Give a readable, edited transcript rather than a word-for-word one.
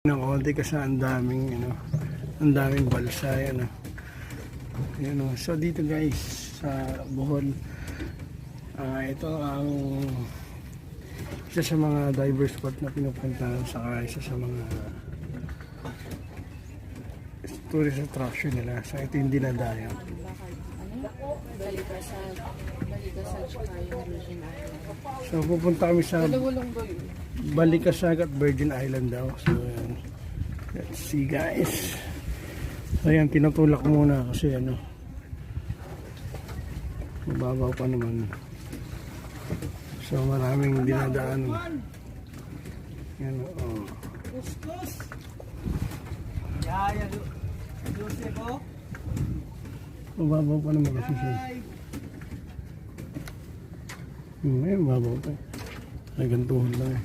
ng konti kasi ang daming ang daming balsa yan. So dito guys sa Bohol, ito ang isa sa mga diver spot na pinupuntahan, saka isa sa mga tourist attraction nila. So ito yung dinadayo. So pupunta kami sa Balikasag at Virgin Island daw. So let's see guys. So yan, tinutulak muna kasi mababaw pa naman. So maraming dinadaan. Yan mababaw pa naman kasi siya. Mababaw pa. Ay gantuhan lang